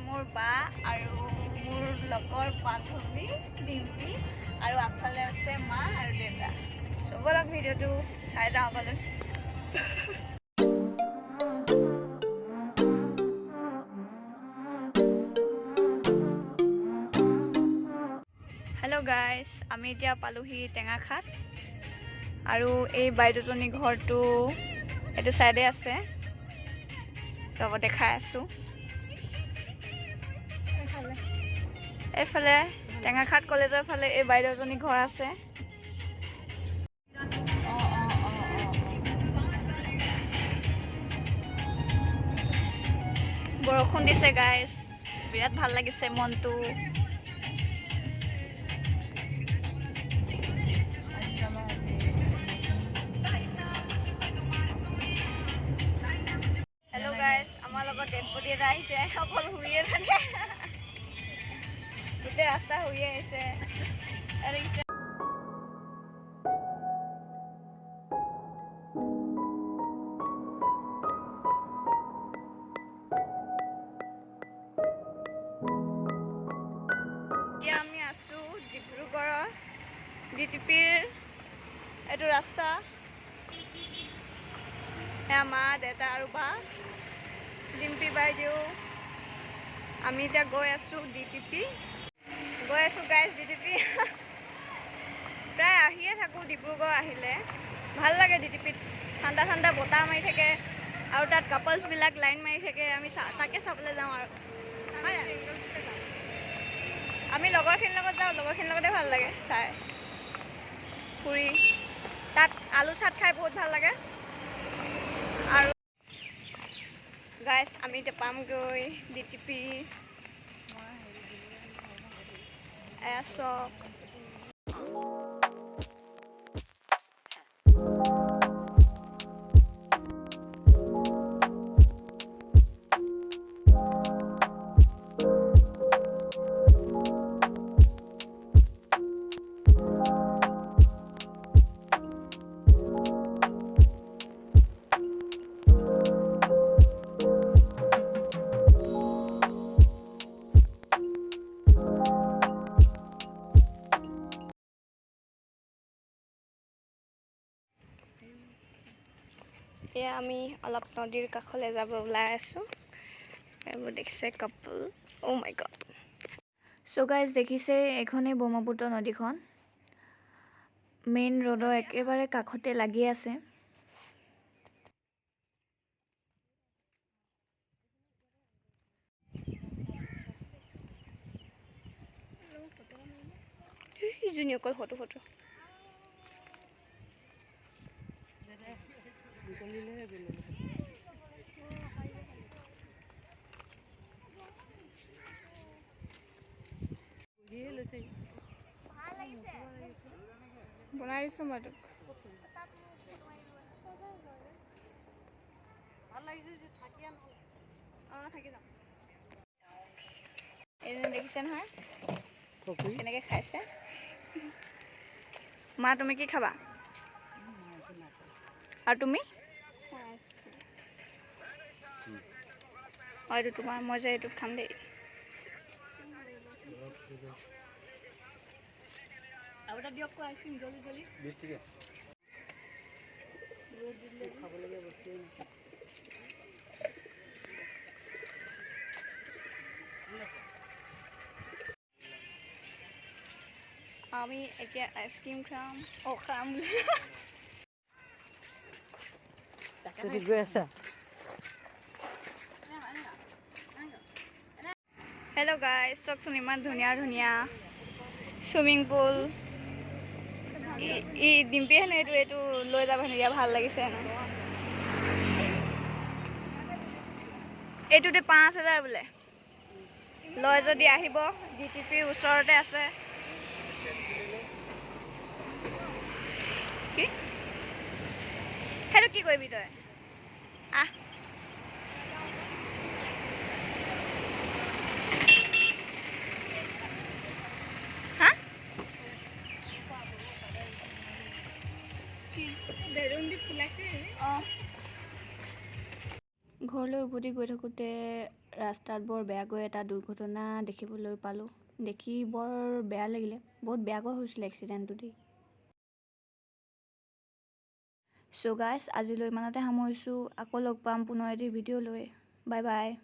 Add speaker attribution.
Speaker 1: মোৰ বা আৰু মোৰ লগৰ বান্ধৱী ডিম্পী আৰু আগফালে আছে মা আৰু দেউতা চবলক ভিডিঅ'টো চাই যাওঁ আপোনালোক হেল্ল' গাইজ আমি এতিয়া পালোহি টেঙাখাত আৰু এই বাইদেউজনী ঘৰটো এইটো চাইডে আছে ৰ'ব দেখাই আছোঁ এইফালে টেঙাখাত কলেজৰ ফালে এই বাইদেউজনী ঘৰ আছে বৰষুণ দিছে গাইজ বিৰাট ভাল লাগিছে মনটো হেল্ল' গাইজ আমাৰ লগত ডেডবডি এটা আহিছে অকল শুইয়ে থাকে গোটেই ৰাস্তা শুইয়ে আহিছে এতিয়া আমি আছোঁ ডিব্ৰুগড়ৰ ডিটিপিৰ এইটো ৰাস্তা এয়া মা দেউতা আৰু বা ডিম্পী বাইদেউ আমি এতিয়া গৈ আছোঁ ডিটিপি গৈ আছোঁ গাইজ ডিটিপি প্ৰায় আহিয়ে থাকোঁ ডিব্ৰুগড় আহিলে ভাল লাগে ডিটিপিত ঠাণ্ডা ঠাণ্ডা বতাহ মাৰি থাকে আৰু তাত কাপলছবিলাক লাইন মাৰি থাকে আমি তাকে চাবলৈ যাওঁ আৰু আমি লগৰখিনিৰ লগত যাওঁ লগৰখিনিৰ লগতে ভাল লাগে চাই ফুৰি তাত আলু চাট খাই বহুত ভাল লাগে আৰু গাইজ আমি এতিয়া পামগৈ ডিটিপি এয়া চক এয়া আমি অলপ নদীৰ কাষলৈ যাব ওলাই আছোঁ এইবোৰ দেখিছে কাপল অ' মাই গড চ' গাইজ দেখিছে এইখনেই ব্ৰহ্মপুত্ৰ নদীখন মেইন ৰোডৰ একেবাৰে কাষতে লাগি আছে ইজনী অকল ফটো বনাই দিছোঁ মই তোক অঁ থাকি যাম এইজনী দেখিছে নহয় কেনেকৈ খাইছে মা তুমি কি খাবা আৰু তুমি অঁ এইটো তোমাৰ মই যে এইটোত খাম দেই আমি এতিয়া আইচক্ৰীম খাম খাম গৈ আছা হেল্ল' গাইজ চাওকচোন ইমান ধুনীয়া ধুনীয়া চুইমিং পুল ই ডিম্পীয়ে হেনো এইটো লৈ যাব হেনো ইয়াৰ ভাল লাগিছে হেনো এইটোতে 5,000 বোলে লয় যদি আহিব ডিটিপিৰ ওচৰতে আছে কি সেইটো কি কৰিবি তই আহ হা ঘৰলৈ উভতি গৈ থাকোঁতে ৰাস্তাত বৰ বেয়াকৈ এটা দুৰ্ঘটনা দেখিবলৈ পালোঁ। দেখি বৰ বেয়া লাগিলে, বহুত বেয়াকৈ হৈছিলে এক্সিডেণ্টটো দেই। চ' গাইজ আজিলৈ ইমানতে সামৰিছোঁ। আকৌ লগ পাম পুনৰ এটি ভিডিঅ' লৈ। Bye bye.